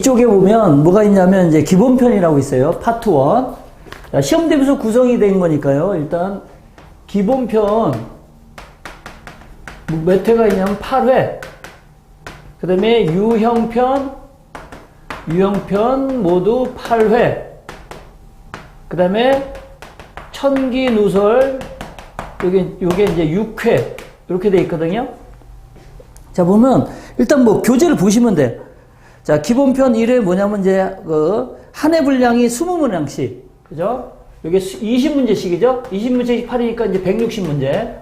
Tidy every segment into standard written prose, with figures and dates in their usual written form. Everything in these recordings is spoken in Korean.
이쪽에 보면 뭐가 있냐면 이제 기본편이라고 있어요. 파트 1. 시험 대비서 구성이 된 거니까요. 일단 기본편 몇 회가 있냐면 8회. 그 다음에 유형편 모두 8회. 그 다음에 천기누설 요게 이제 6회 이렇게 돼 있거든요. 자, 보면 일단 뭐 교재를 보시면 돼. 자, 기본편 1회 뭐냐면 이제 한 해 분량이 20문항씩. 그죠? 요게 20문제씩이죠? 20문제씩 8이니까 이제 160문제.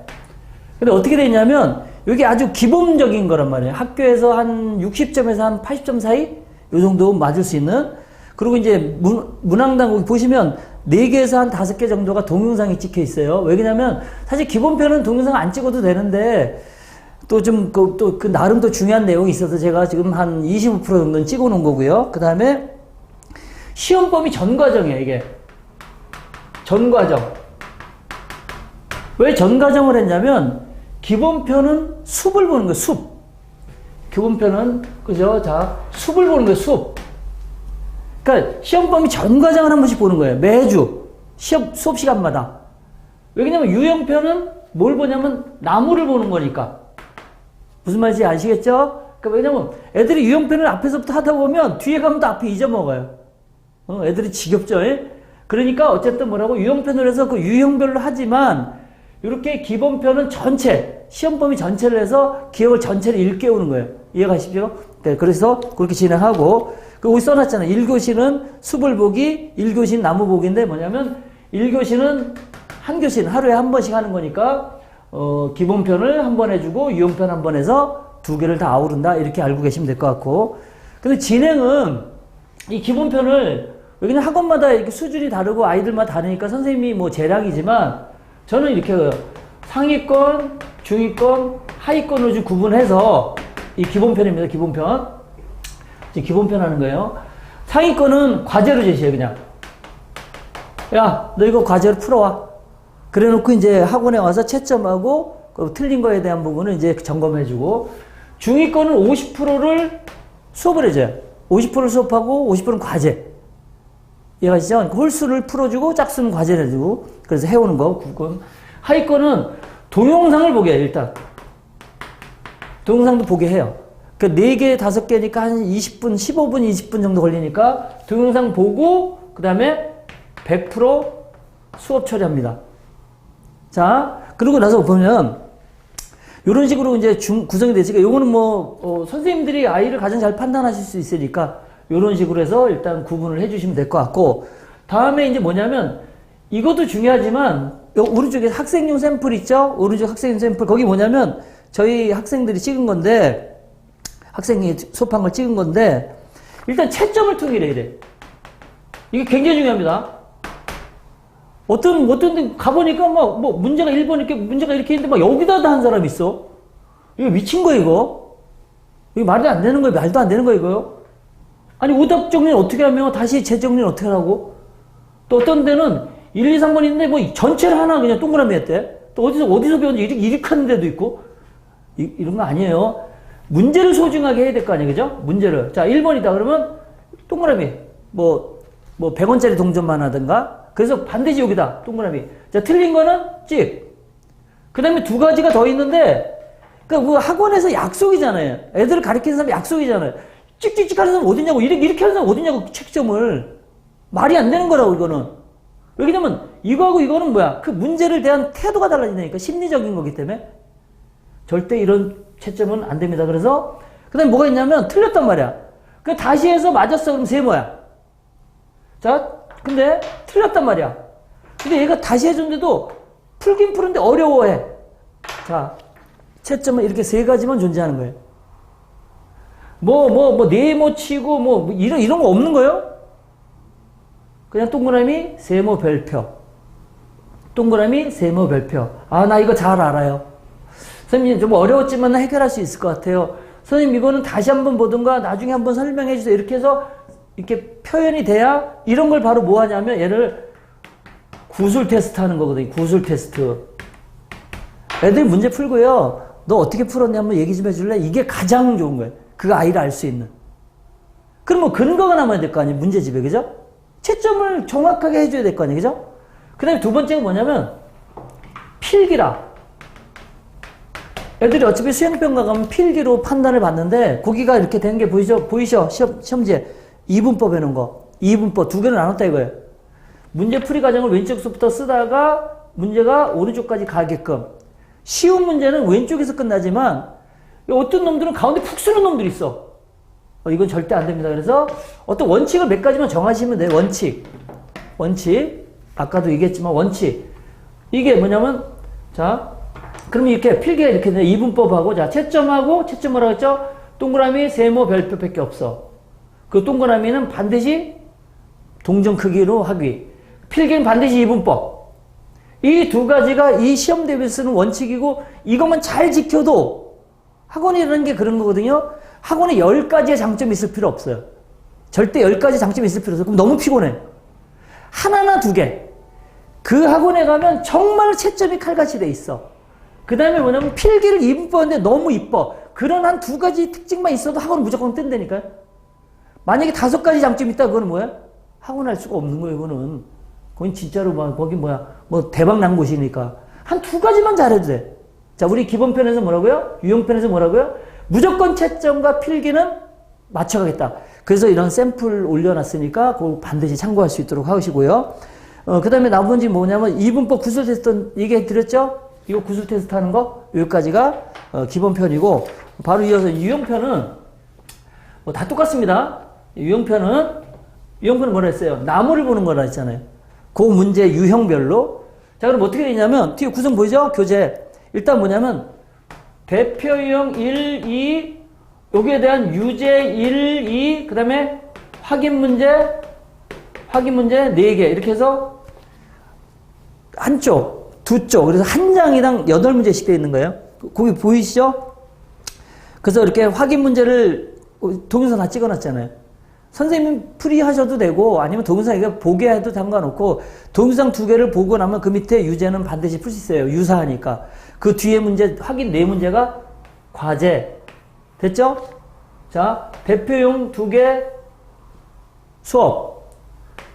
근데 어떻게 되냐면 이게 아주 기본적인 거란 말이에요. 학교에서 한 60점에서 한 80점 사이 요 정도 맞을 수 있는. 그리고 이제 문항당 보시면 4개에서 한 5개 정도가 동영상이 찍혀 있어요. 왜냐면 사실 기본편은 동영상 안 찍어도 되는데 또 좀 그 나름 또 중요한 내용이 있어서 제가 지금 한 25% 정도는 찍어 놓은 거고요. 그 다음에 시험 범위 전 과정이에요. 이게 전 과정. 왜 전 과정을 했냐면 기본편은 숲을 보는 거예요. 숲. 기본편은 그죠? 자, 숲을 보는 거예요. 숲. 그러니까 시험 범위 전 과정을 한 번씩 보는 거예요. 매주 수업 시간마다. 왜냐면 유형편은 뭘 보냐면 나무를 보는 거니까. 무슨 말인지 아시겠죠? 그러니까 왜냐면 애들이 유형편을 앞에서부터 하다 보면 뒤에 가면 또 앞에 잊어먹어요. 애들이 지겹죠? 그러니까 어쨌든 뭐라고 유형편을 해서 그 유형별로 하지만 이렇게 기본편은 전체 시험 범위 전체를 해서 기억을 전체를 일깨우는 거예요. 이해가시죠? 네, 그래서 그렇게 진행하고 여기 써놨잖아요. 1교시는 숲을 보기, 1교시는 나무 보기인데 뭐냐면 1교시는 한 교시는 하루에 한 번씩 하는 거니까 기본편을 한 번 해주고 유형편 한 번 해서 2개를 다 아우른다 이렇게 알고 계시면 될 것 같고. 근데 진행은 이 기본편을 왜냐면 학원마다 이렇게 수준이 다르고 아이들마다 다르니까 선생님이 뭐 재량이지만 저는 이렇게 상위권, 중위권, 하위권으로 좀 구분해서 이 기본편입니다. 기본편. 지금 기본편 하는 거예요. 상위권은 과제로 제시해 그냥. 야, 너 이거 과제로 풀어와. 그래 놓고 이제 학원에 와서 채점하고 틀린 거에 대한 부분은 이제 점검해주고 중위권은 50%를 수업을 해줘요. 50%를 수업하고 50%는 과제. 이해가시죠? 홀수를 풀어주고 짝수는 과제를 해주고 그래서 해오는 거. 하위권은 동영상을 보게 해요. 일단 동영상도 보게 해요. 그 4개, 5개니까 한 20분, 15분, 20분 정도 걸리니까 동영상 보고 그 다음에 100% 수업 처리합니다. 자, 그러고 나서 보면 이런 식으로 이제 구성이 됐으니까 요거는 뭐 선생님들이 아이를 가장 잘 판단하실 수 있으니까 이런 식으로 해서 일단 구분을 해주시면 될 것 같고 다음에 이제 뭐냐면 이것도 중요하지만 오른쪽에 학생용 샘플 있죠? 오른쪽 학생용 샘플 거기 뭐냐면 저희 학생들이 찍은 건데 학생이 수업한 걸 찍은 건데 일단 채점을 통일해 이래. 이게 굉장히 중요합니다. 어떤 데 가보니까 막 뭐 문제가 1번 이렇게 문제가 이렇게 있는데 막 여기다 다 한 사람이 있어. 이거 미친 거야 이거. 이거 말도 안 되는 거야. 말도 안 되는 거야 이거요. 아니 오답 정리는 어떻게 하면 다시 재정리는 어떻게 하라고? 또 어떤 데는 1, 2, 3번 있는데 뭐 전체를 하나 그냥 동그라미 했대. 또 어디서 배웠는지 이렇게 하는 데도 있고. 이런 거 아니에요. 문제를 소중하게 해야 될 거 아니에요. 그죠? 문제를. 자, 1번이다. 그러면 동그라미. 뭐 100원짜리 동전만 하든가. 그래서 반드시 여기다. 동그라미. 자, 틀린 거는 찍. 그 다음에 2가지가 더 있는데, 그러니까 학원에서 약속이잖아요. 애들을 가르치는 사람 약속이잖아요. 찍찍찍 하는 사람 어딨냐고. 이렇게 하는 사람 어딨냐고. 책점을. 말이 안 되는 거라고, 이거는. 왜냐면, 이거하고 이거는 뭐야. 그 문제를 대한 태도가 달라지니까. 심리적인 거기 때문에. 절대 이런 채점은 안 됩니다. 그래서, 그 다음에 뭐가 있냐면, 틀렸단 말이야. 그 다시 해서 맞았어. 그럼 세모야. 자, 근데 틀렸단 말이야. 근데 얘가 다시 해줬는데도 풀긴 푸는데 어려워해. 자, 채점은 이렇게 3가지만 존재하는 거예요. 네모 치고 이런 거 없는 거예요? 그냥 동그라미, 세모, 별표. 동그라미, 세모, 별표. 아, 나 이거 잘 알아요. 선생님 좀 어려웠지만 해결할 수 있을 것 같아요. 선생님 이거는 다시 한번 보든가 나중에 한번 설명해 주세요. 이렇게 해서 이렇게 표현이 돼야 이런 걸 바로 뭐 하냐면 얘를 구술 테스트 하는 거거든요. 구술 테스트. 애들 문제 풀고요. 너 어떻게 풀었냐 한번 얘기 좀 해줄래? 이게 가장 좋은 거예요. 그 아이를 알 수 있는. 그러면 근거가 남아야 될 거 아니에요, 문제집에, 그죠? 채점을 정확하게 해줘야 될 거 아니에요, 그죠? 그 다음에 두 번째가 뭐냐면, 필기라. 애들이 어차피 수행평가 가면 필기로 판단을 받는데, 거기가 이렇게 된 게 보이죠? 시험지에. 이분법 해놓은 거. 이분법 두 개를 나눴다 이거예요. 문제풀이 과정을 왼쪽서부터 쓰다가 문제가 오른쪽까지 가게끔. 쉬운 문제는 왼쪽에서 끝나지만 어떤 놈들은 가운데 푹 쓰는 놈들이 있어. 이건 절대 안 됩니다. 그래서 어떤 원칙을 몇 가지만 정하시면 돼요. 원칙. 아까도 얘기했지만 원칙. 이게 뭐냐면 자 그러면 이렇게 필기가 이렇게 돼. 이분법하고 자 채점하고 채점 뭐라고 했죠? 동그라미 세모 별표밖에 없어. 그 동그라미는 반드시 동전 크기로 하기. 필기는 반드시 이분법. 이 두 가지가 이 시험 대비에 쓰는 원칙이고 이것만 잘 지켜도 학원이라는 게 그런 거거든요. 학원에 10가지의 장점이 있을 필요 없어요. 절대 10가지 장점이 있을 필요 없어요. 그럼 너무 피곤해. 하나나 두 개. 그 학원에 가면 정말 채점이 칼같이 돼 있어. 그 다음에 뭐냐면 필기를 이분법인데 너무 이뻐. 그런 한 두 가지 특징만 있어도 학원은 무조건 뜬다니까요. 만약에 5가지 장점이 있다 그거는 뭐야? 학원 할 수가 없는 거예요. 이거는. 거긴 진짜로 거기 뭐 대박 난 곳이니까. 한 2가지만 잘해도 돼. 자, 우리 기본편에서 뭐라고요? 유형편에서 뭐라고요? 무조건 채점과 필기는 맞춰가겠다. 그래서 이런 샘플 올려놨으니까 그거 반드시 참고할 수 있도록 하시고요. 그 다음에 나머지 뭐냐면 이분법 구술 테스트 얘기해 드렸죠? 이거 구술 테스트 하는 거 여기까지가 기본편이고 바로 이어서 유형편은 뭐 다 똑같습니다. 유형편은 뭐라 했어요? 나무를 보는 거라 했잖아요. 그 문제 유형별로. 자, 그럼 어떻게 되냐면, 뒤에 구성 보이죠? 교재. 일단 뭐냐면, 대표 유형 1, 2, 여기에 대한 유제 1, 2, 그 다음에 확인 문제 4개. 이렇게 해서, 한쪽, 두 쪽. 그래서 한 장이당 8문제씩 되어 있는 거예요. 거기 보이시죠? 그래서 이렇게 확인 문제를 동영상 다 찍어 놨잖아요. 선생님 풀이하셔도 되고 아니면 동영상 보게 해도 상관없고 동영상 2개를 보고 나면 그 밑에 유제는 반드시 풀 수 있어요. 유사하니까. 그 뒤에 문제 확인 4문제가 과제. 됐죠? 자, 대표용 2개 수업.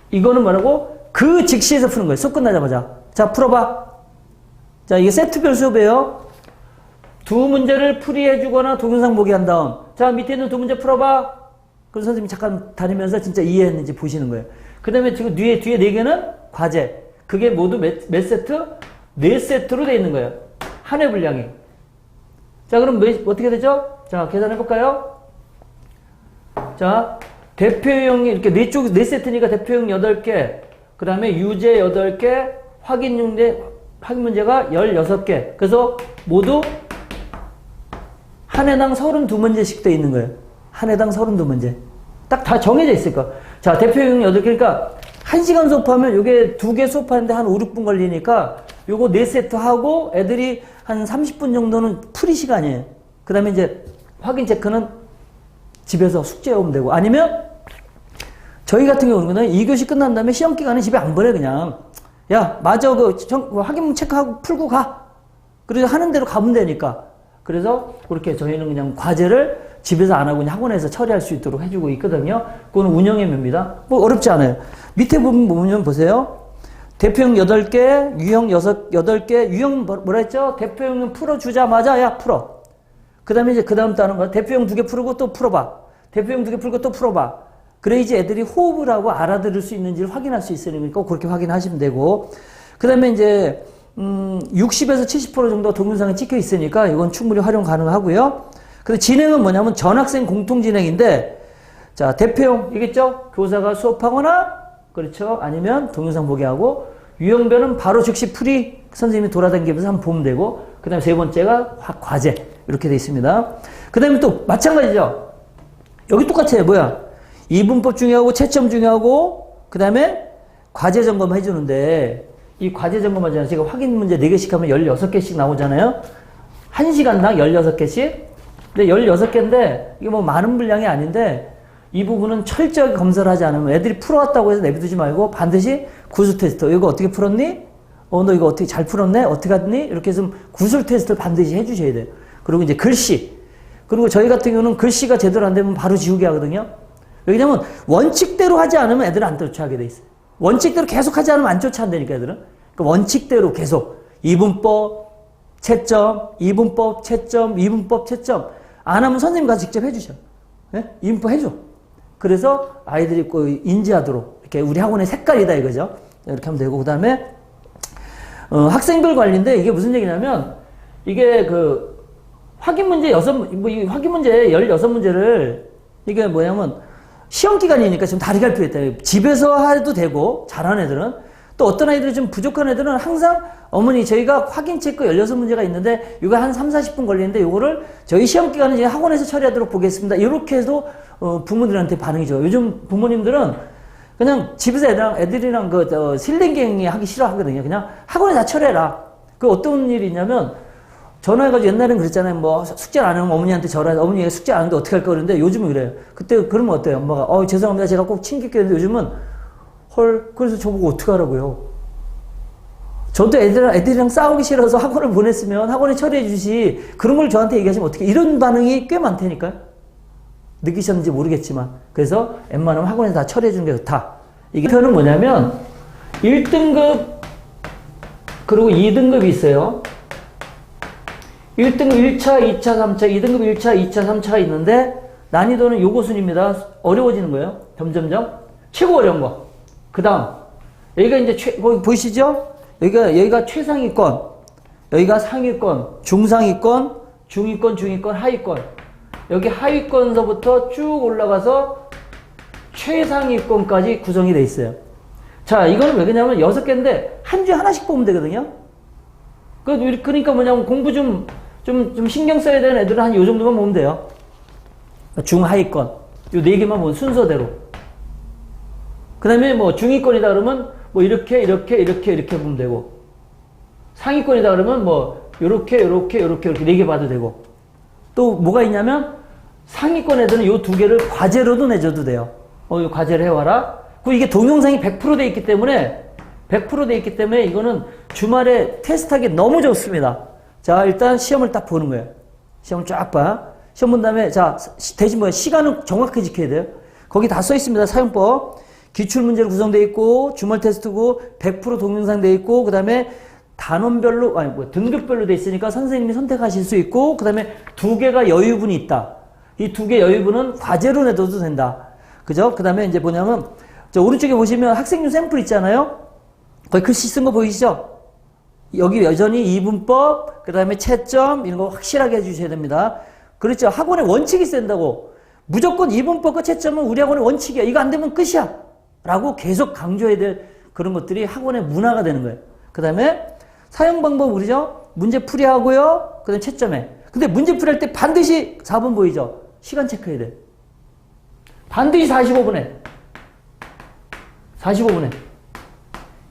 이거는 뭐라고? 그 즉시에서 푸는 거예요. 수업 끝나자마자. 자, 풀어봐. 자, 이게 세트별 수업이에요. 2문제를 풀이해주거나 동영상 보게 한 다음. 자, 밑에 있는 2문제 풀어봐. 그럼 선생님이 잠깐 다니면서 진짜 이해했는지 보시는 거예요. 그 다음에 지금 뒤에 4개는 과제. 그게 모두 몇 세트? 4세트로 되어 있는 거예요. 한 회 분량이. 자, 그럼 어떻게 되죠? 자, 계산해볼까요? 자, 대표형이 이렇게 4세트니까 대표형 8개. 그 다음에 유제 8개. 확인 문제가 16개. 그래서 모두 한 해당 32문제씩 되어 있는 거예요. 한 해당 32문제. 딱 다 정해져 있을 거. 자, 대표용 8개. 그러니까 1시간 수업하면 요게 2개 수업하는데 한 5, 6분 걸리니까 요거 4세트 하고 애들이 한 30분 정도는 풀이 시간이에요. 그 다음에 이제 확인 체크는 집에서 숙제하면 되고 아니면 저희 같은 경우는 2교시 끝난 다음에 시험 기간에 집에 안 보내 그냥. 야, 맞아. 확인 체크하고 풀고 가. 그래서 하는 대로 가면 되니까. 그래서 그렇게 저희는 그냥 과제를 집에서 안 하고 그냥 학원에서 처리할 수 있도록 해주고 있거든요. 그건 운영의 묘입니다. 뭐 어렵지 않아요. 밑에 부분 보면 보세요. 대표형 8개, 유형 8개, 유형 뭐라 했죠? 대표형은 풀어주자마자 야 풀어. 그 다음에 이제 그 다음 또 하는 거야. 대표형 2개 풀고 또 풀어봐. 대표형 2개 풀고 또 풀어봐. 그래야지 애들이 호흡을 하고 알아들을 수 있는지를 확인할 수 있으니까 그렇게 확인하시면 되고. 그 다음에 이제 60에서 70% 정도 동영상에 찍혀 있으니까 이건 충분히 활용 가능하고요. 근데 진행은 뭐냐면 전학생 공통 진행인데, 자, 대표용, 이겠죠? 교사가 수업하거나, 그렇죠? 아니면 동영상 보게 하고, 유형별은 바로 즉시 풀이 선생님이 돌아다니면서 한번 보면 되고, 그 다음에 3번째가 과제. 이렇게 돼 있습니다. 그 다음에 또 마찬가지죠? 여기 똑같아요. 뭐야? 이분법 중요하고, 채점 중요하고, 그 다음에 과제 점검 해주는데, 이 과제 점검 하잖아요. 제가 확인 문제 4개씩 하면 16개씩 나오잖아요? 1시간당 16개씩? 근데 16개인데, 이게 뭐 많은 분량이 아닌데, 이 부분은 철저하게 검사를 하지 않으면 애들이 풀어왔다고 해서 내비두지 말고 반드시 구술 테스트. 이거 어떻게 풀었니? 너 이거 어떻게 잘 풀었네? 어떻게 했니? 이렇게 해서 구술 테스트를 반드시 해주셔야 돼요. 그리고 이제 글씨. 그리고 저희 같은 경우는 글씨가 제대로 안 되면 바로 지우개 하거든요. 왜냐면 원칙대로 하지 않으면 애들은 안 쫓아가게 돼 있어요. 원칙대로 계속 하지 않으면 안 쫓아간다니까 애들은. 그러니까 원칙대로 계속 이분법, 채점, 이분법, 채점, 이분법, 채점 안 하면 선생님 가서 직접 해주셔. 네? 이분법 해줘. 그래서 아이들이 인지하도록 이렇게 우리 학원의 색깔이다 이거죠. 이렇게 하면 되고 그 다음에 학생들 관리인데 이게 무슨 얘기냐면 이게 그 확인 문제 이 확인 문제 16문제를 이게 뭐냐면 시험 기간이니까 좀 다르게 할 필요 있다. 집에서 해도 되고 잘하는 애들은 또 어떤 아이들이 좀 부족한 애들은 항상 어머니 저희가 확인 체크 16문제가 있는데 이거 한 3, 40분 걸리는데 이거를 저희 시험 기간은 이제 학원에서 처리하도록 보겠습니다. 이렇게 해도 부모들한테 반응이죠. 요즘 부모님들은 그냥 집에서 애들이랑 실링갱이 하기 싫어하거든요. 그냥 학원에 다 처리해라. 그 어떤 일이 있냐면 전화해가지고 옛날엔 그랬잖아요. 뭐 숙제를 안 하면 어머니한테 전화해서 어머니가 숙제 안 하는데 어떻게 할까 그러는데 요즘은 그래요. 그때 그러면 어때요? 엄마가 죄송합니다. 제가 꼭 챙길게요. 요즘은 헐 그래서 저보고 어떡하라고요. 저도 애들이랑 싸우기 싫어서 학원을 보냈으면 학원에 처리해 주시 그런 걸 저한테 얘기하시면 어떻게 이런 반응이 꽤 많다니까요. 느끼셨는지 모르겠지만 그래서 웬만하면 학원에서 다 처리해 주는 게 좋다. 이게 표현은 뭐냐면 1등급 그리고 2등급이 있어요. 1등급 1차, 2차, 3차, 2등급 1차, 2차, 3차가 있는데 난이도는 요거 순입니다. 어려워지는 거예요. 점점점. 최고 어려운 거. 그 다음 여기가 이제 보이시죠? 여기가 최상위권, 여기가 상위권, 중상위권, 중위권, 중위권, 하위권. 여기 하위권서부터 쭉 올라가서 최상위권까지 구성이 돼 있어요. 자, 이거는 왜 그러냐면 6개인데 한 주에 하나씩 보면 되거든요. 그러니까 뭐냐면 공부 좀 신경 써야 되는 애들은 한 요 정도만 보면 돼요. 중하위권. 요 4개만 보면 순서대로. 그 다음에 뭐 중위권이다 그러면 뭐 이렇게 보면 되고. 상위권이다 그러면 뭐 요렇게 4개 봐도 되고. 또 뭐가 있냐면 상위권 애들은 요 2개를 과제로도 내줘도 돼요. 요 과제를 해와라. 그리고 이게 동영상이 100% 돼 있기 때문에 이거는 주말에 테스트하기 너무 좋습니다. 자, 일단 시험을 딱 보는 거예요. 시험을 쫙 봐. 시험 본 다음에, 자, 대신 뭐야? 시간은 정확히 지켜야 돼요. 거기 다 써 있습니다. 사용법. 기출문제로 구성되어 있고, 주말 테스트고, 100% 동영상 되어 있고, 그 다음에 단원별로, 등급별로 되어 있으니까 선생님이 선택하실 수 있고, 그 다음에 2개가 여유분이 있다. 이 2개 여유분은 과제로 내둬도 된다. 그죠? 그 다음에 이제 뭐냐면, 저 오른쪽에 보시면 학생용 샘플 있잖아요? 거기 글씨 쓴 거 보이시죠? 여기 여전히 이분법, 그 다음에 채점, 이런 거 확실하게 해주셔야 됩니다. 그렇죠. 학원의 원칙이 센다고. 무조건 이분법과 채점은 우리 학원의 원칙이야. 이거 안 되면 끝이야. 라고 계속 강조해야 될 그런 것들이 학원의 문화가 되는 거예요. 그 다음에 사용 방법 우리죠? 문제 풀이 하고요. 그 다음에 채점해. 근데 문제 풀이 할 때 반드시 4번 보이죠? 시간 체크해야 돼. 반드시 45분에. 45분에.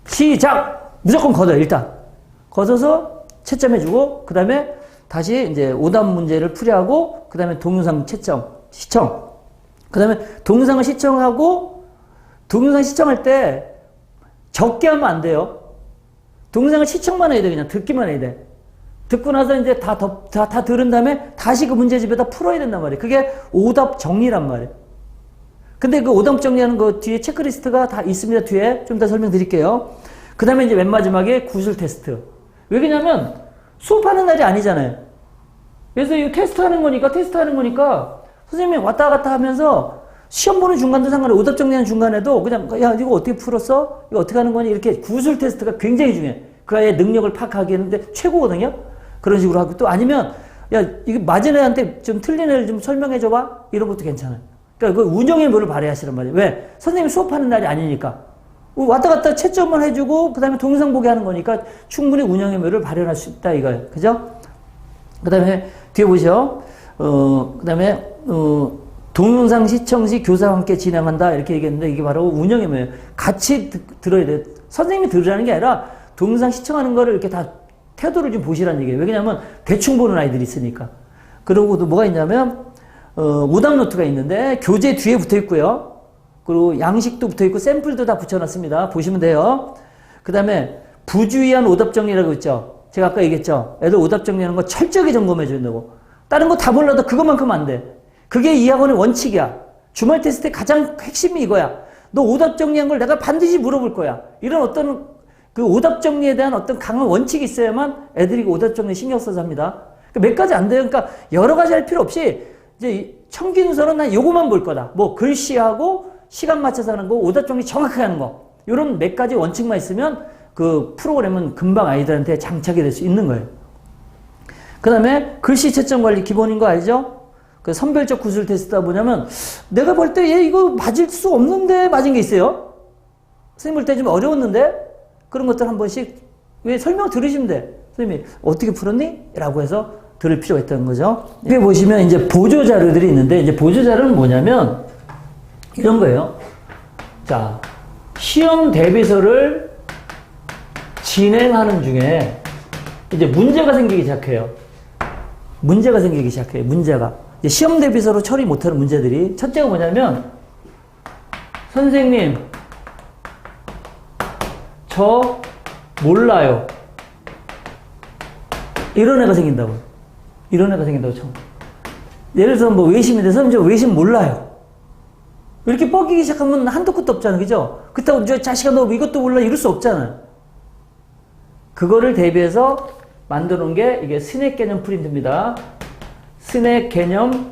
시작! 무조건 걷어요, 일단. 걷어서 채점해주고, 그 다음에 다시 이제 오답 문제를 풀이하고, 그 다음에 동영상 시청. 그 다음에 동영상을 시청하고, 동영상 시청할 때 적게 하면 안 돼요. 동영상을 시청만 해야 돼, 그냥 듣기만 해야 돼. 듣고 나서 이제 다 들은 다음에 다시 그 문제집에다 풀어야 된단 말이에요. 그게 오답 정리란 말이에요. 근데 그 오답 정리하는 거 뒤에 체크리스트가 다 있습니다. 뒤에 좀 더 설명드릴게요. 그 다음에 이제 맨 마지막에 구술 테스트. 왜 그러냐면 수업하는 날이 아니잖아요. 그래서 이거 테스트하는 거니까 선생님이 왔다 갔다 하면서 시험 보는 중간도 상관없이 오답 정리하는 중간에도 그냥 야 이거 어떻게 풀었어? 이거 어떻게 하는 거니? 이렇게 구술 테스트가 굉장히 중요해. 그 아이의 능력을 파악하기 했는데 최고거든요. 그런 식으로 하고 또 아니면 야 이거 맞은 애한테 좀 틀린 애를 좀 설명해 줘봐. 이런 것도 괜찮아요. 그러니까 그 운영의 묘를 발휘하시란 말이에요. 왜? 선생님이 수업하는 날이 아니니까. 왔다 갔다 채점을 해주고 그 다음에 동영상 보게 하는 거니까 충분히 운영의 묘를 발휘할 수 있다 이거예요. 그죠? 그 다음에 뒤에 보시죠. 그 다음에 동영상 시청 시 교사와 함께 진행한다 이렇게 얘기했는데 이게 바로 운영의 묘예요. 같이 들어야 돼요. 선생님이 들으라는 게 아니라 동영상 시청하는 거를 이렇게 다 태도를 좀 보시라는 얘기예요. 왜냐하면 대충 보는 아이들이 있으니까. 그리고 또 뭐가 있냐면 오답 노트가 있는데 교재 뒤에 붙어 있고요. 그리고 양식도 붙어 있고 샘플도 다 붙여놨습니다. 보시면 돼요. 그 다음에 부주의한 오답 정리라고 있죠. 제가 아까 얘기했죠. 애들 오답 정리하는 거 철저하게 점검해 준다고. 다른 거 다 몰라도 그것만큼 안 돼. 그게 이 학원의 원칙이야. 주말 테스트의 가장 핵심이 이거야. 너 오답 정리한 걸 내가 반드시 물어볼 거야. 이런 어떤 그 오답 정리에 대한 어떤 강한 원칙이 있어야만 애들이 오답 정리 신경 써서 합니다. 몇 가지 안 돼요. 그러니까 여러 가지 할 필요 없이 이제 청기누설은 난 요거만 볼 거다. 뭐 글씨하고 시간 맞춰서 하는 거, 오답 정리 정확하게 하는 거. 이런 몇 가지 원칙만 있으면 그 프로그램은 금방 아이들한테 장착이 될 수 있는 거예요. 그 다음에 글씨 채점 관리 기본인 거 알죠? 그 선별적 구술 테스트가 뭐냐면 내가 볼 때 얘 이거 맞을 수 없는데 맞은 게 있어요. 선생님 볼 때 좀 어려웠는데 그런 것들 한 번씩 왜 설명 들으시면 돼. 선생님이 어떻게 풀었니? 라고 해서 들을 필요가 있다는 거죠. 여기 보시면 이제 보조 자료들이 있는데 이제 보조 자료는 뭐냐면 이런 거예요. 자, 시험 대비서를 진행하는 중에 이제 문제가 생기기 시작해요. 문제가 생기기 시작해요. 문제가. 이제 시험 대비서로 처리 못하는 문제들이 첫째가 뭐냐면 선생님 저 몰라요. 이런 애가 생긴다고. 이런 애가 생긴다고 처음. 예를 들어서 뭐 외심인데 선생님 저 외심 몰라요. 이렇게 뻐기기 시작하면 한도 끝도 없잖아. 그죠? 그렇다고 저 자식아 너 이것도 몰라 이럴 수 없잖아. 그거를 대비해서 만들어 놓은 게 이게 스낵 개념 프린트입니다. 스낵 개념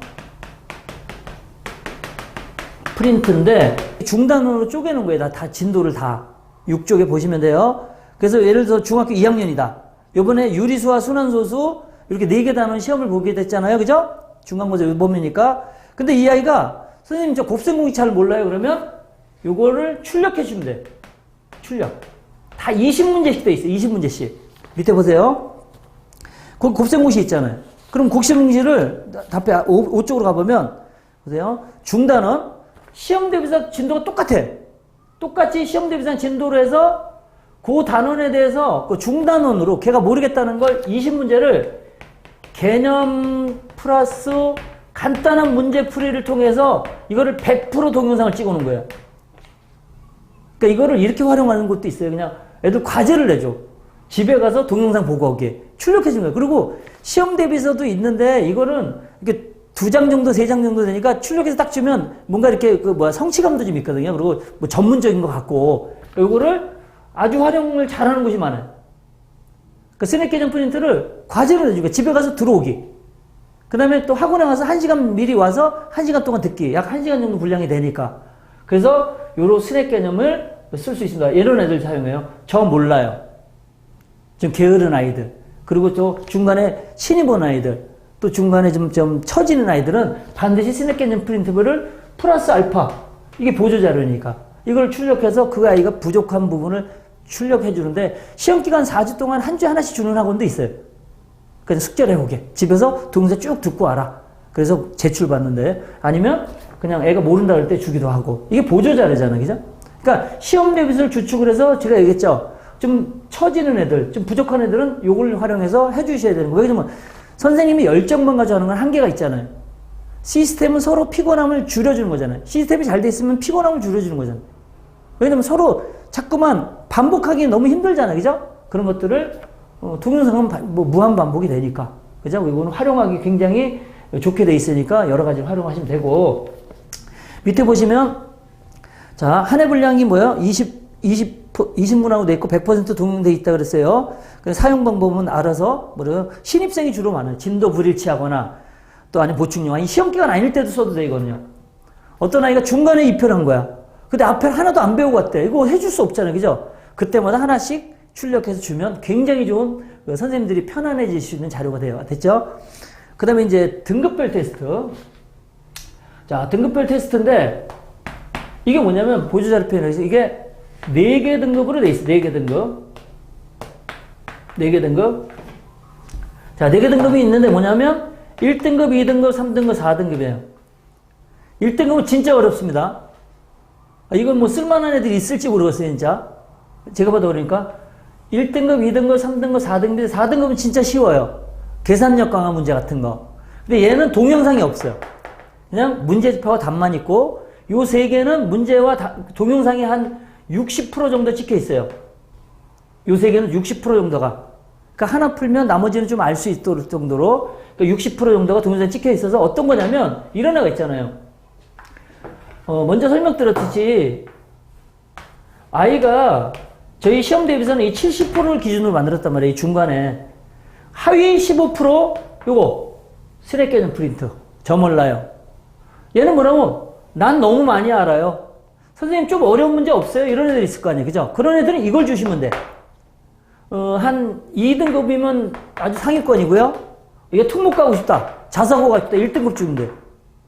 프린트인데 중단으로 쪼개놓은 거예요. 다 진도를 다. 6쪽에 보시면 돼요. 그래서 예를 들어서 중학교 2학년이다. 요번에 유리수와 순환소수 이렇게 4개 단원 시험을 보게 됐잖아요. 그죠? 중간고사 범위니까. 근데 이 아이가 선생님 저 곱셈공식 잘 몰라요. 그러면 요거를 출력해 주면 돼. 출력. 다 20문제씩 돼 있어요. 20문제씩. 밑에 보세요. 거기 곱셈공식 있잖아요. 그럼 곱셈공식을 답에 5쪽으로 가보면 보세요. 중단원 시험 대비서 진도가 똑같아. 똑같이 시험 대비서 진도로 해서 그 단원에 대해서 그 중단원으로 걔가 모르겠다는 걸 20문제를 개념 플러스 간단한 문제 풀이를 통해서 이거를 100% 동영상을 찍어 놓은 거예요. 그러니까 이거를 이렇게 활용하는 것도 있어요. 그냥 애들 과제를 내줘. 집에 가서 동영상 보고 오게. 출력해 준 거예요. 그리고 시험 대비서도 있는데 이거는 이렇게 2장 정도, 3장 정도 되니까 출력해서 딱 주면 뭔가 이렇게 성취감도 좀 있거든요. 그리고 뭐 전문적인 것 같고. 요거를 아주 활용을 잘하는 곳이 많아요. 그 스낵 개념 프린트를 과제로 내주고 집에 가서 들어오기. 그 다음에 또 학원에 가서 1시간 미리 와서 1시간 동안 듣기. 약 1시간 정도 분량이 되니까. 그래서 요런 스낵 개념을 쓸 수 있습니다. 이런 애들 사용해요. 저 몰라요. 좀 게으른 아이들. 그리고 또 중간에 신입 온 아이들. 또 중간에 좀 처지는 아이들은 반드시 스낵 개념 프린트를 플러스 알파. 이게 보조 자료니까. 이걸 출력해서 그 아이가 부족한 부분을 출력해 주는데 시험기간 4주 동안 한 주에 하나씩 주는 학원도 있어요. 그래서 숙제를 해보게. 집에서 동영상 쭉 듣고 와라. 그래서 제출받는데 아니면 그냥 애가 모른다 그럴 때 주기도 하고. 이게 보조 자료잖아. 그죠? 그러니까 시험 대비서를 주축을 해서 제가 얘기했죠. 좀 처지는 애들, 좀 부족한 애들은 요걸 활용해서 해주셔야 되는 거예요. 왜냐면 선생님이 열정만 가지고 하는 건 한계가 있잖아요. 시스템은 서로 피곤함을 줄여주는 거잖아요. 시스템이 잘 돼 있으면 피곤함을 줄여주는 거잖아요. 왜냐면 서로 자꾸만 반복하기 너무 힘들잖아요. 그죠? 그런 것들을 동영상은 무한 반복이 되니까. 그죠? 이거는 활용하기 굉장히 좋게 돼 있으니까 여러 가지 활용하시면 되고. 밑에 보시면 자, 한 해 분량이 뭐예요? 20문항으로 돼 있고 100% 동용돼 있다 그랬어요. 사용 방법은 알아서 뭐래요? 신입생이 주로 많아요. 진도 불일치하거나 또 아니면 보충용 아니 시험 기간 아닐 때도 써도 되거든요. 어떤 아이가 중간에 입혈한 거야. 근데 앞에 하나도 안 배우고 왔대. 이거 해줄 수 없잖아요. 그죠? 그때마다 하나씩 출력해서 주면 굉장히 좋은 선생님들이 편안해질 수 있는 자료가 돼요. 됐죠? 그 다음에 이제 등급별 테스트. 자, 등급별 테스트인데 이게 뭐냐면 보조자료 표현에서 이게 4개 등급으로 돼 있어. 4개 등급. 4개 등급. 자, 4개 등급이 있는데 뭐냐면 1등급, 2등급, 3등급, 4등급이에요. 1등급은 진짜 어렵습니다. 이건 뭐 쓸만한 애들이 있을지 모르겠어요, 진짜. 제가 봐도 그러니까 1등급, 2등급, 3등급, 4등급, 4등급은 진짜 쉬워요. 계산력 강화 문제 같은 거. 근데 얘는 동영상이 없어요. 그냥 문제집하고 답만 있고 요 3개는 문제와 동영상이 한 60% 정도 찍혀 있어요. 요 3개는 60% 정도가. 그러니까 하나 풀면 나머지는 좀 알 수 있도록 정도로 그러니까 60% 정도가 동영상에 찍혀 있어서 어떤 거냐면 이런 애가 있잖아요. 먼저 설명드렸듯이 아이가 저희 시험 대비서는 이 70%를 기준으로 만들었단 말이에요. 이 중간에 하위 15% 요거 스낵 개념 프린트 저 몰라요. 얘는 뭐라고? 난 너무 많이 알아요. 선생님 좀 어려운 문제 없어요? 이런 애들 있을 거 아니에요. 그죠? 그런 애들은 이걸 주시면 돼. 한 2등급이면 아주 상위권이고요. 이게 특목 가고 싶다. 자사고 가고 싶다. 1등급 주면 돼.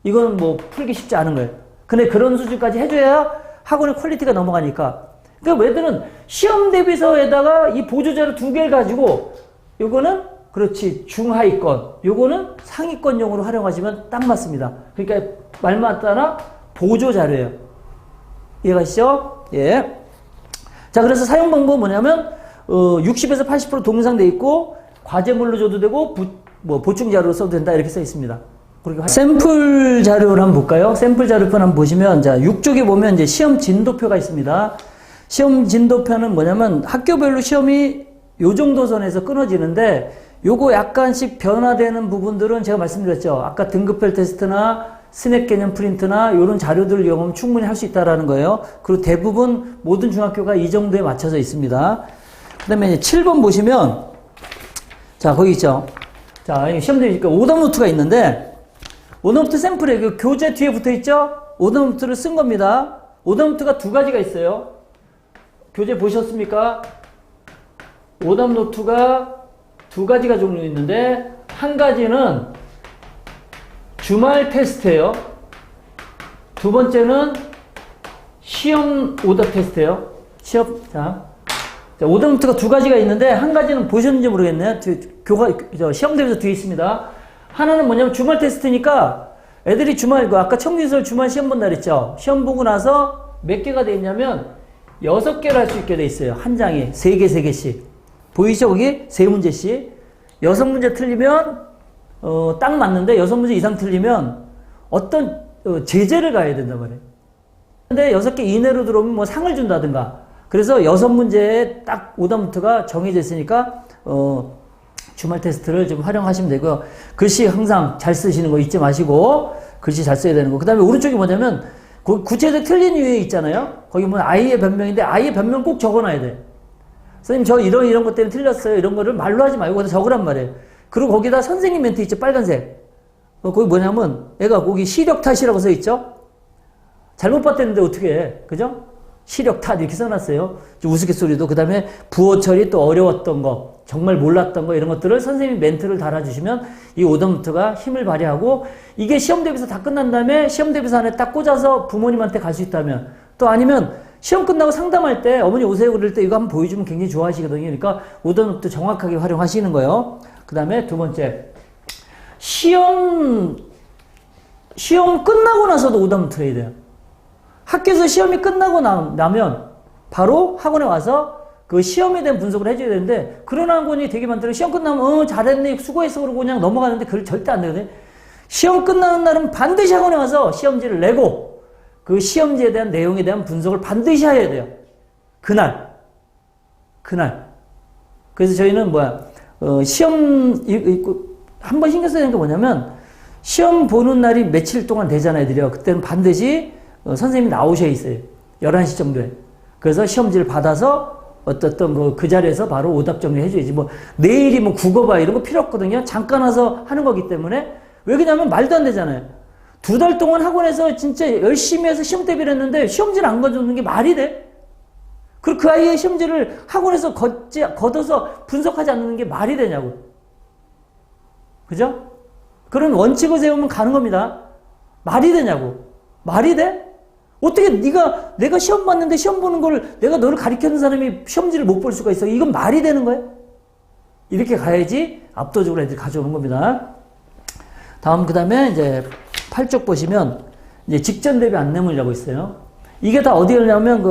이건 뭐 풀기 쉽지 않은 거예요. 근데 그런 수준까지 해줘야 학원의 퀄리티가 넘어가니까. 그러니까 애들은 시험 대비서에다가 이 보조자료 2개를 가지고 요거는 그렇지 중하위권, 요거는 상위권용으로 활용하시면 딱 맞습니다. 그러니까 말 맞다나 보조자료예요. 이해가시죠? 예. 자, 그래서 사용 방법은 뭐냐면 60에서 80% 동영상 돼 있고 과제물로 줘도 되고 보충 자료로 써도 된다 이렇게 써 있습니다. 그리고 샘플 자료를 한번 볼까요? 샘플 자료편 한번 보시면 자 6쪽에 보면 이제 시험 진도표가 있습니다. 시험 진도표는 뭐냐면 학교별로 시험이 요 정도 선에서 끊어지는데 요거 약간씩 변화되는 부분들은 제가 말씀드렸죠. 아까 등급별 테스트나 스낵 개념 프린트나 이런 자료들을 이용하면 충분히 할 수 있다라는 거예요. 그리고 대부분 모든 중학교가 이 정도에 맞춰져 있습니다. 그 다음에 7번 보시면 자 거기 있죠. 자 시험 되니까 오답 노트가 있는데 오답 노트 샘플에 그 교재 뒤에 붙어 있죠. 오답 노트를 쓴 겁니다. 오답 노트가 두 가지가 있어요. 교재 보셨습니까? 오답 노트가 두 가지가 종류 있는데 한 가지는 주말 테스트예요. 두 번째는 시험 오답 테스트예요. 시험 자 오답 노트가 두 가지가 있는데 한 가지는 보셨는지 모르겠네요. 시험 대비서 뒤에 있습니다. 하나는 뭐냐면 주말 테스트니까 애들이 주말 아까 청기술 주말 시험 본다 그랬죠. 시험 보고 나서 몇 개가 돼 있냐면 6개를 할 수 있게 돼 있어요. 한 장에 3개, 3개씩. 보이시죠? 거기 3문제씩. 6문제 틀리면 딱 맞는데 6문제 이상 틀리면 어떤 제재를 가야 된단 말이에요. 근데 6개 이내로 들어오면 뭐 상을 준다든가. 그래서 6문제에 딱 오답노트가 정해져 있으니까 주말 테스트를 좀 활용하시면 되고요. 글씨 항상 잘 쓰시는 거 잊지 마시고 글씨 잘 써야 되는 거. 그 다음에 오른쪽이 뭐냐면 구체적 틀린 이유 있잖아요. 거기 보면 아이의 변명인데 아이의 변명 꼭 적어놔야 돼. 선생님 저 이런 것 때문에 틀렸어요. 이런 거를 말로 하지 말고 거기다 적으란 말이에요. 그리고 거기다 선생님 멘트 있죠. 빨간색. 거기 뭐냐면 애가 거기 시력 탓이라고 써 있죠. 잘못 봤다는데 어떻게 해. 그죠? 시력 탓 이렇게 써놨어요. 우스갯소리도 그 다음에 부호 처리 또 어려웠던 거 정말 몰랐던 거 이런 것들을 선생님이 멘트를 달아주시면 이 오답노트가 힘을 발휘하고 이게 시험 대비서 다 끝난 다음에 시험 대비서 안에 딱 꽂아서 부모님한테 갈 수 있다면 또 아니면 시험 끝나고 상담할 때 어머니 오세요 그럴 때 이거 한번 보여주면 굉장히 좋아하시거든요. 그러니까 오답노트 정확하게 활용하시는 거예요. 그 다음에 두 번째 시험 끝나고 나서도 오답노트 해야 돼요. 학교에서 시험이 끝나고 나면 바로 학원에 와서 그 시험에 대한 분석을 해줘야 되는데 그런 학원이 되게 많더라고요. 시험 끝나면 잘했네 수고했어 그러고 그냥 넘어가는데 그걸 절대 안 되거든요. 시험 끝나는 날은 반드시 학원에 와서 시험지를 내고 그 시험지에 대한 내용에 대한 분석을 반드시 해야 돼요. 그날. 그래서 저희는 시험 한 번 신경 써야 되는 게 뭐냐면 시험 보는 날이 며칠 동안 되잖아요. 애들이요. 그때는 반드시 선생님이 나오셔야 있어요. 11시 정도에. 그래서 시험지를 받아서 어떤 그 자리에서 바로 오답 정리 해줘야지. 내일이 국어 봐 이런 거 필요 없거든요. 잠깐 와서 하는 거기 때문에. 왜 그러냐면 말도 안 되잖아요. 2달 동안 학원에서 진짜 열심히 해서 시험 대비를 했는데 시험지를 안 가져오는 게 말이 돼? 그리고 그 아이의 시험지를 학원에서 걷어서 분석하지 않는 게 말이 되냐고. 그죠? 그런 원칙을 세우면 가는 겁니다. 말이 되냐고. 말이 돼? 어떻게 내가 시험 봤는데 시험 보는 걸 내가 너를 가르치는 사람이 시험지를 못 볼 수가 있어? 이건 말이 되는 거야? 이렇게 가야지 압도적으로 애들이 가져오는 겁니다. 그 다음에 이제 8쪽 보시면 이제 직전 대비 안내문이라고 있어요. 이게 다 어디에 올냐면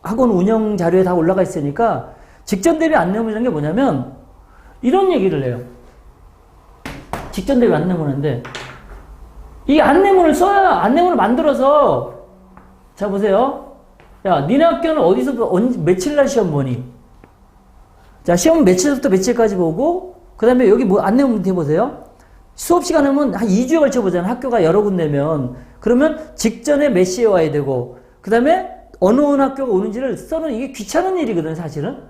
학원 운영 자료에 다 올라가 있으니까 직전 대비 안내문이라는 게 뭐냐면 이런 얘기를 해요. 직전 대비 안내문인데 이 안내문을 써야 안내문을 만들어서 자 보세요. 야 니네 학교는 어디서 며칠 날 시험 보니? 자 시험 며칠부터 며칠까지 보고 그 다음에 여기 안내문 뒤에 보세요. 수업 시간 하면 한 2주에 걸쳐 보잖아. 학교가 여러 군데면. 그러면 직전에 몇 시에 와야 되고, 그 다음에 어느 학교가 오는지를 써는 이게 귀찮은 일이거든, 사실은.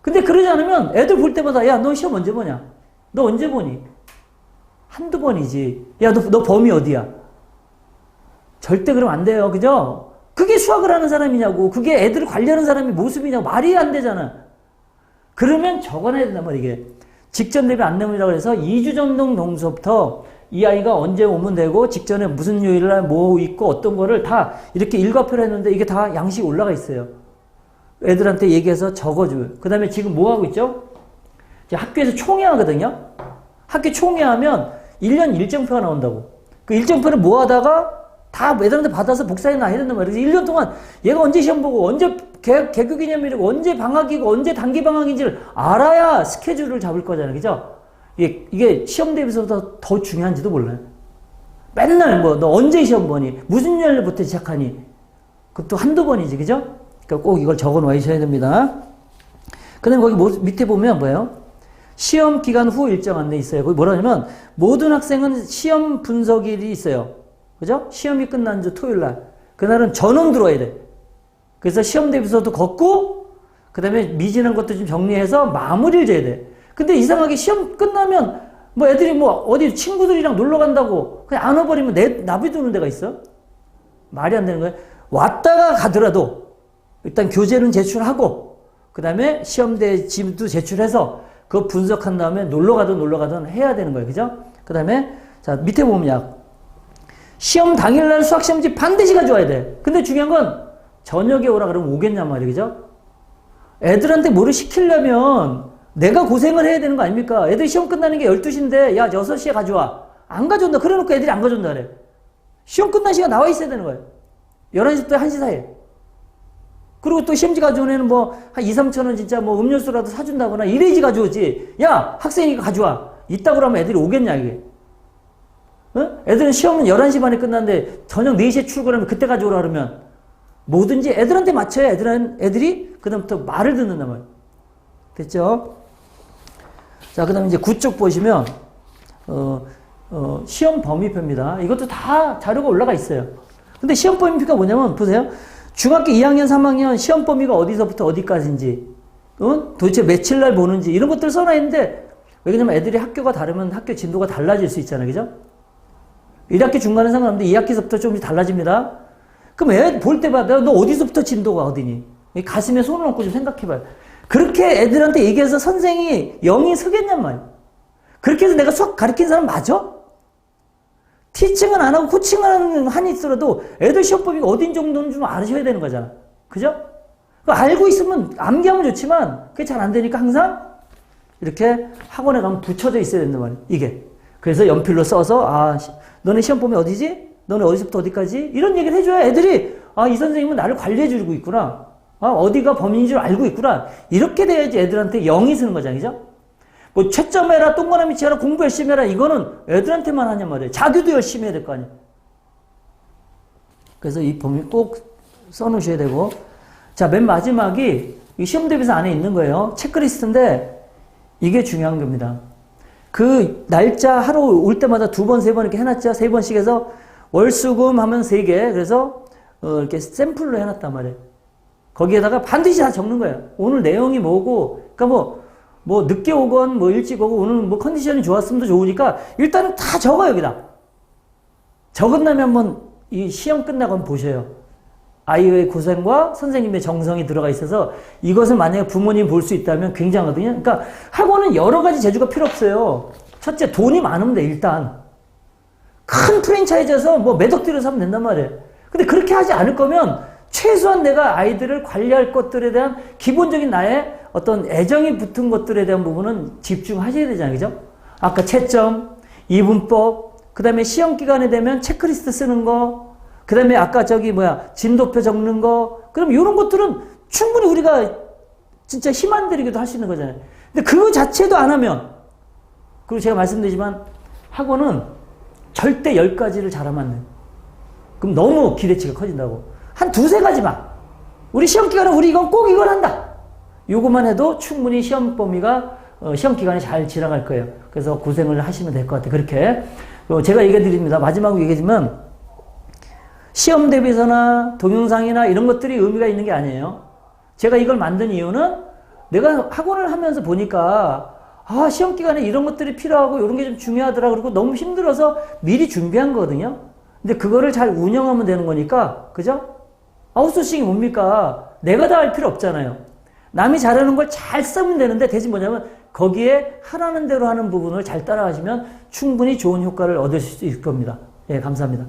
근데 그러지 않으면 애들 볼 때마다, 야, 너 시험 언제 보냐? 너 언제 보니? 한두 번이지. 야, 너 범위 어디야? 절대 그러면 안 돼요. 그죠? 그게 수학을 하는 사람이냐고. 그게 애들을 관리하는 사람의 모습이냐고. 말이 안 되잖아. 그러면 적어놔야 된단 말이야, 이게. 직전 대비 안내문이라고 해서 2주 정도 동서부터 이 아이가 언제 오면 되고, 직전에 무슨 요일날 뭐 있고, 어떤 거를 다 이렇게 일과표로 했는데 이게 다 양식이 올라가 있어요. 애들한테 얘기해서 적어줘요. 그 다음에 지금 뭐 하고 있죠? 이제 학교에서 총회하거든요? 학교 총회하면 1년 일정표가 나온다고. 그 일정표를 모아다가 다 애들한테 받아서 복사해놔야 된단 말이에요. 그래서 1년 동안 얘가 언제 시험 보고, 언제 개교 기념일이고, 언제 방학이고, 언제 단기 방학인지를 알아야 스케줄을 잡을 거잖아요. 그죠? 이게 시험 대비서보다 더 중요한지도 몰라요. 맨날 뭐, 너 언제 시험 보니? 무슨 요일부터 시작하니? 그것도 한두 번이지. 그죠? 그러니까 꼭 이걸 적어 놓으셔야 됩니다. 그 다음에 거기 밑에 보면 뭐예요? 시험 기간 후 일정 안내 있어요. 거기 뭐라냐면, 모든 학생은 시험 분석일이 있어요. 그죠? 시험이 끝난 주 토요일 날. 그날은 전원 들어와야 돼. 그래서 시험 대비서도 걷고, 그 다음에 미진한 것도 좀 정리해서 마무리를 줘야 돼. 근데 이상하게 시험 끝나면, 뭐 애들이 뭐 어디 친구들이랑 놀러 간다고 그냥 안 와버리면 나비두는 데가 있어? 말이 안 되는 거예요. 왔다가 가더라도, 일단 교재는 제출하고, 그 다음에 시험대 짐도 제출해서, 그거 분석한 다음에 놀러 가든 해야 되는 거예요. 그죠? 그 다음에, 자, 밑에 보면 시험 당일날 수학시험지 반드시 가져와야 돼. 근데 중요한 건 저녁에 오라 그러면 오겠냔 말이에요. 그죠? 애들한테 뭐를 시키려면 내가 고생을 해야 되는 거 아닙니까? 애들 시험 끝나는 게 12시인데 야 6시에 가져와. 안 가져온다. 그래 놓고 애들이 안 가져온다 그래. 시험 끝난 시간 나와 있어야 되는 거예요. 11시부터 1시 사이에. 그리고 또 시험지 가져온 애는 뭐 한 2, 3천 원 진짜 뭐 음료수라도 사준다거나 이래야지 가져오지. 야 학생이니까 가져와. 이따 그러면 애들이 오겠냐 이게. 어? 애들은 시험은 11시 반에 끝났는데 저녁 4시에 출근하면 그때 가져오라 그러면 뭐든지 애들한테 맞춰야 애들이 그다음부터 말을 듣는단 말이에요. 됐죠? 자, 그 다음에 이제 9쪽 보시면, 시험 범위표입니다. 이것도 다 자료가 올라가 있어요. 근데 시험 범위표가 뭐냐면, 보세요. 중학교 2학년, 3학년 시험 범위가 어디서부터 어디까지인지, 도대체 며칠 날 보는지, 이런 것들 써놔 있는데, 왜냐면 애들이 학교가 다르면 학교 진도가 달라질 수 있잖아요. 그죠? 1학기 중간에 상관없는데 2학기서부터 조금씩 달라집니다. 그럼 애 볼 때마다 너 어디서부터 진도가 어디니? 가슴에 손을 얹고 좀 생각해봐요. 그렇게 애들한테 얘기해서 선생이 영이 서겠냔 말이야. 그렇게 해서 내가 수학 가르친 사람 맞아? 티칭은 안 하고 코칭은 한이 있더라도 애들 시험 범위가 어딘 정도는 좀 아셔야 되는 거잖아. 그죠? 알고 있으면 암기하면 좋지만 그게 잘 안 되니까 항상 이렇게 학원에 가면 붙여져 있어야 된단 말이야. 이게. 그래서 연필로 써서 너네 시험 범위 어디지? 너네 어디서부터 어디까지? 이런 얘기를 해줘야 애들이 이 선생님은 나를 관리해주고 있구나. 어디가 범인인 줄 알고 있구나. 이렇게 돼야지 애들한테 영이 쓰는 거잖아. 그죠? 뭐 채점해라, 동그라미 치라, 공부 열심히 해라. 이거는 애들한테만 하냔 말이에요. 자기도 열심히 해야 될 거 아니에요. 그래서 이 범위 꼭 써놓으셔야 되고. 자, 맨 마지막이 이 시험 대비서 안에 있는 거예요. 체크리스트인데 이게 중요한 겁니다. 그 날짜 하루 올 때마다 2번, 3번 이렇게 해놨죠. 3번씩 해서 월수금 하면 3개. 그래서 이렇게 샘플로 해놨단 말이에요. 거기에다가 반드시 다 적는 거예요. 오늘 내용이 뭐고, 그러니까 뭐 늦게 오건 뭐 일찍 오고 오늘 뭐 컨디션이 좋았으면 더 좋으니까 일단은 다 적어 여기다. 적은 다음에 한번 이 시험 끝나고 한번 보셔요. 아이의 고생과 선생님의 정성이 들어가 있어서 이것을 만약에 부모님 볼 수 있다면 굉장하거든요. 그러니까 학원은 여러 가지 재주가 필요 없어요. 첫째, 돈이 많으면 돼, 일단. 큰 프랜차이즈에서 뭐 몇 억 들여서 하면 된단 말이에요. 근데 그렇게 하지 않을 거면 최소한 내가 아이들을 관리할 것들에 대한 기본적인 나의 어떤 애정이 붙은 것들에 대한 부분은 집중하셔야 되잖아요. 그죠? 아까 채점, 이분법, 그 다음에 시험 기간에 되면 체크리스트 쓰는 거, 그 다음에 아까 진도표 적는 거, 그럼 이런 것들은 충분히 우리가 진짜 힘 안 들이기도 할 수 있는 거잖아요. 근데 그거 자체도 안 하면, 그리고 제가 말씀드리지만 학원은 절대 10가지를 잘하면 안 돼요. 그럼 너무 기대치가 커진다고. 한 2-3가지만. 우리 시험 기간에 우리 이건 꼭 이걸 한다. 요것만 해도 충분히 시험 범위가 시험 기간이 잘 지나갈 거예요. 그래서 고생을 하시면 될 것 같아요. 그렇게. 제가 얘기해 드립니다. 마지막으로 얘기해 주면 시험 대비서나 동영상이나 이런 것들이 의미가 있는 게 아니에요. 제가 이걸 만든 이유는 내가 학원을 하면서 보니까 시험 기간에 이런 것들이 필요하고 이런 게 좀 중요하더라. 그리고 너무 힘들어서 미리 준비한 거거든요. 근데 그거를 잘 운영하면 되는 거니까, 그죠? 아웃소싱이 뭡니까? 내가 다 할 필요 없잖아요. 남이 잘하는 걸 잘 쓰면 되는데 대신 뭐냐면 거기에 하라는 대로 하는 부분을 잘 따라가시면 충분히 좋은 효과를 얻으실 수 있을 겁니다. 예, 감사합니다.